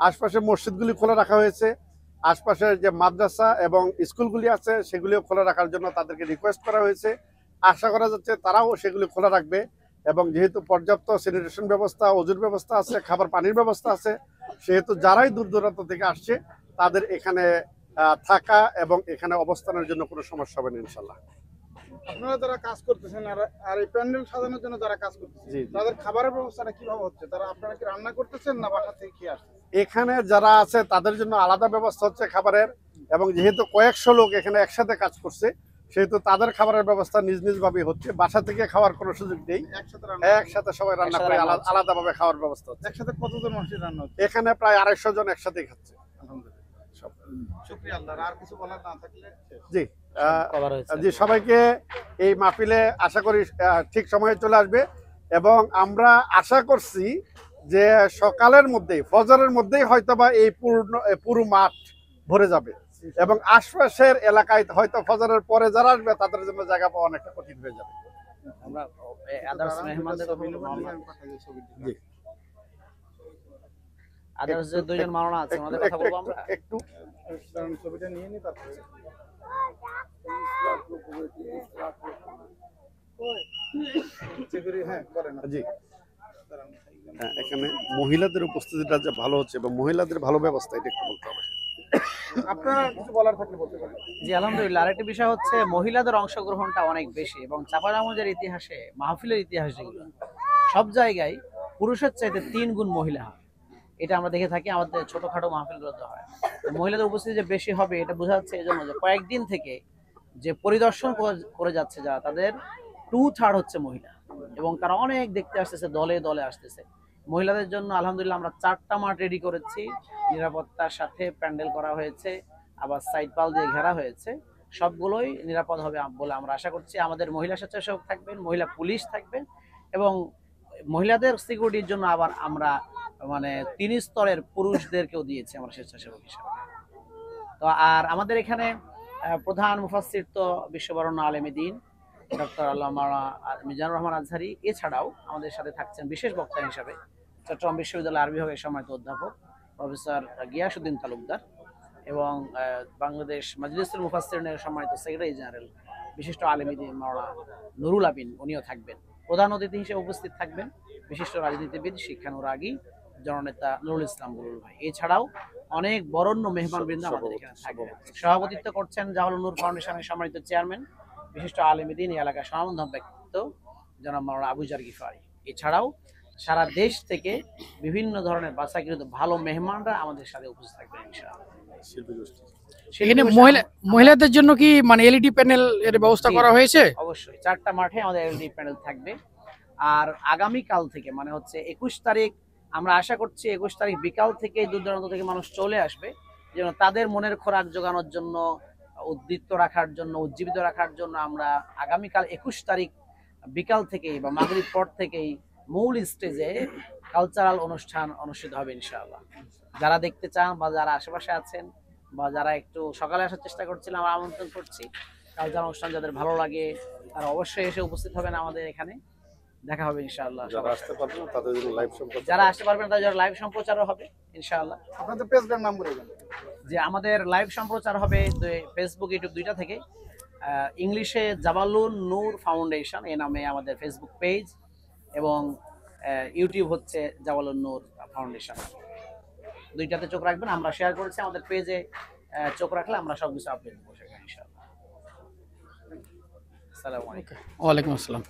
আশপাশের মসজিদগুলি খোলা রাখা হয়েছে, আশপাশের যে মাদ্রাসা এবং স্কুলগুলি আছে সেগুলিও খোলা রাখার জন্য তাদেরকে রিকোয়েস্ট করা হয়েছে। আশা করা যাচ্ছে তারাও সেগুলি খোলা রাখবে এবং যেহেতু পর্যাপ্ত স্যানিটেশন ব্যবস্থা, ওজুর ব্যবস্থা আছে, খাবার পানির ব্যবস্থা আছে, সেহেতু যারাই দূর দূরান্ত থেকে আসছে তাদের এখানে থাকা এবং এখানে অবস্থানের জন্য কোনো সমস্যা হবে না ইনশাল্লাহ। আপনারা যারা কাজ করতেছেন আর এই প্যান্ডেল সাজানোর জন্য যারা কাজ করতেছেন তাদের খাবারের ব্যবস্থাটা কিভাবে হচ্ছে? তারা আপনারা কি রান্না করতেছেন না বাসা থেকে খেয়ে আসছেন? এখানে যারা আছে তাদের জন্য আলাদা ব্যবস্থা হচ্ছে খাবারের, এবং যেহেতু কয়েকশো লোক এখানে একসাথে কাজ করছে সেহেতু তাদের খাবারের ব্যবস্থা নিজ নিজ ভাবে হচ্ছে। বাসা থেকে খাওয়ার কোনো সুযোগ নেই, একসাথে সবাই রান্না করে আলাদাভাবে খাওয়ার ব্যবস্থা হচ্ছে। একসাথে কতজন মানুষের রান্না হচ্ছে? এখানে প্রায় 250 জন একসাথেই খাচ্ছে। জি জি, সবাইকে এই মাহফিলে আশা করি ঠিক সময়ে চলে আসবে এবং আমরা আশা করছি যে সকালের মধ্যেই, ফজরের মধ্যেই হয়তোবা এই পুরো মাঠ ভরে যাবে এবং আশপাশের এলাকায় হয়তো ফজরের পরে যারা আসবে তাদের জন্য জায়গা পাওয়া অনেকটা কঠিন হয়ে যাবে। আমরা আদার্স মেহমানদের জি আদার্স যে দুইজন মাওলানা আছে ওনাদের কথা বলবো আমরা একটু ছবিটা নিয়ে নি। তারপরে জি এখানে মহিলাদের উপস্থিতিটা যে ভালো হচ্ছে এবং মহিলাদের ভালো ব্যবস্থা, এটা একটু বলতে হবে। আপনারা কিছু বলার থাকলে বলতে পারেন। জি আলহামদুলিল্লাহ। আরেকটা বিষয় হচ্ছে মহিলাদের অংশগ্রহণটা অনেক বেশি এবং চাঁপাইনবাবগঞ্জের ইতিহাসে, মাহফিলের ইতিহাস যেগুলো সব জায়গায় পুরুষের চাইতে 3 গুণ মহিলা হয়। এটা আমরা দেখে থাকি আমাদের ছোটখাটো মাহফিলগুলোতে হয়। মহিলাদের উপস্থিতি যে বেশি হবে এটা বোঝা যাচ্ছে এই জন্য যে কয়েকদিন থেকে যে পরিদর্শন করে যাচ্ছে যারা, তাদের 2/3 হচ্ছে মহিলা এবং তারা অনেক দেখতে আসতেছে, দলে দলে আসতেছে। মহিলাদের জন্য আলহামদুলিল্লাহ আমরা 4টা মাঠ রেডি করেছি, নিরাপত্তার সাথে প্যান্ডেল করা হয়েছে, আবার সাইড পাল দিয়ে ঘেরা হয়েছে। সবগুলোই নিরাপদ হবে বলে আমরা আশা করছি। আমাদের মহিলা স্বেচ্ছাসেবক থাকবেন, মহিলা পুলিশ থাকবেন এবং মহিলাদের সিকিউরিটির জন্য আবার আমরা মানে 3 স্তরের পুরুষদেরকেও দিয়েছি আমরা স্বেচ্ছাসেবক হিসেবে। তো আর আমাদের এখানে প্রধান মুফাসসির তো বিশ্ববরণ্য আলেমে দ্বীন ডক্টর আল্লামা মিজানুর রহমান আজহারি, এছাড়াও আমাদের সাথে থাকছেন বিশেষ বক্তা হিসাবে চট্টগ্রাম বিশ্ববিদ্যালয় আরবি বিভাগের সম্মানিত অধ্যাপক প্রফেসর গিয়াসউদ্দিন তালুকদার এবং বাংলাদেশ মাজলিসুল মুফাসসিরিনের সম্মানিত সেক্রেটারি জেনারেল বিশিষ্ট আলেমে দ্বীন মাওলানা নুরুল আমিন, উনিও থাকবেন। প্রধান অতিথি হিসেবে উপস্থিত থাকবেন বিশিষ্ট রাজনীতিবিদ শিক্ষানুরাগী জননেতা নুরুল ইসলাম বুলুল ভাই। এছাড়াও অনেক বরেণ্য মেহমানবৃন্দ আমাদের এখানে থাকবেন। সভাপতিত্ব করছেন জাওয়ালুন নূর ফাউন্ডেশনের সম্মানিত চেয়ারম্যান বিশিষ্ট আলেমে দ্বীন, এলাকার স্বনামধন্য ব্যক্তিত্ব জনাব মাওলানা আবু জার গিফারি। এছাড়াও সারা দেশ থেকে বিভিন্ন ধরনের বাছাইকৃত ভালো মেহমানরা আমাদের সাথে উপস্থিত থাকবেন ইনশাআল্লাহ। এখানে মহিলাদের জন্য কি মানে এলইডি প্যানেল এর ব্যবস্থা করা হয়েছে? অবশ্যই 4টা মাঠে আমাদের এলইডি প্যানেল থাকবে। আর আগামী কাল থেকে মানে হচ্ছে 21 তারিখ আমরা আশা করছি 21 তারিখ বিকাল থেকে দূর দূরান্ত থেকে মানুষ চলে আসবে, যেন তাদের মনের খোরাক জোগানোর জন্য, উদ্দীপ্ত রাখার জন্য, উজ্জীবিত রাখার জন্য আমরা আগামীকাল 21 তারিখ বিকাল থেকেই বা মাগরিব পর থেকেই মূল স্টেজে কালচারাল অনুষ্ঠান অনুষ্ঠিত হবে ইনশাআল্লাহ। যারা দেখতে চান বা যারা আশেপাশে আছেন বা যারা একটু সকালে আসার চেষ্টা করছিলাম, আমরা আমন্ত্রণ করছি। কালচারাল অনুষ্ঠান যাদের ভালো লাগে তারা অবশ্যই এসে উপস্থিত হবেন আমাদের এখানে, দেখা হবে ইনশাআল্লাহ। যারা আসতে পারবেন না তাদের জন্য লাইভ সম্প্রচার, যারা আসতে পারবেন তাদের জন্য লাইভ সম্প্রচারও হবে ইনশাআল্লাহ। আপনাদের পেজটার নাম বলে দেন। যে আমাদের লাইভ সম্প্রচার হবে ফেসবুক, ইউটিউব দুইটা থেকে। ইংলিশে জাওয়ালুন নূর ফাউন্ডেশন এই নামে আমাদের ফেসবুক পেজ এবং ইউটিউব হচ্ছে জাওয়ালুন নূর ফাউন্ডেশন। দুইটাতে চোখ রাখবেন। আমরা শেয়ার করেছি আমাদের পেজে, চোখ রাখলে আমরা সব কিছু আপডেট দেবো সেখানে ইনশাআল্লাহ। আসসালামু আলাইকুম। ওয়ালাইকুম আসসালাম।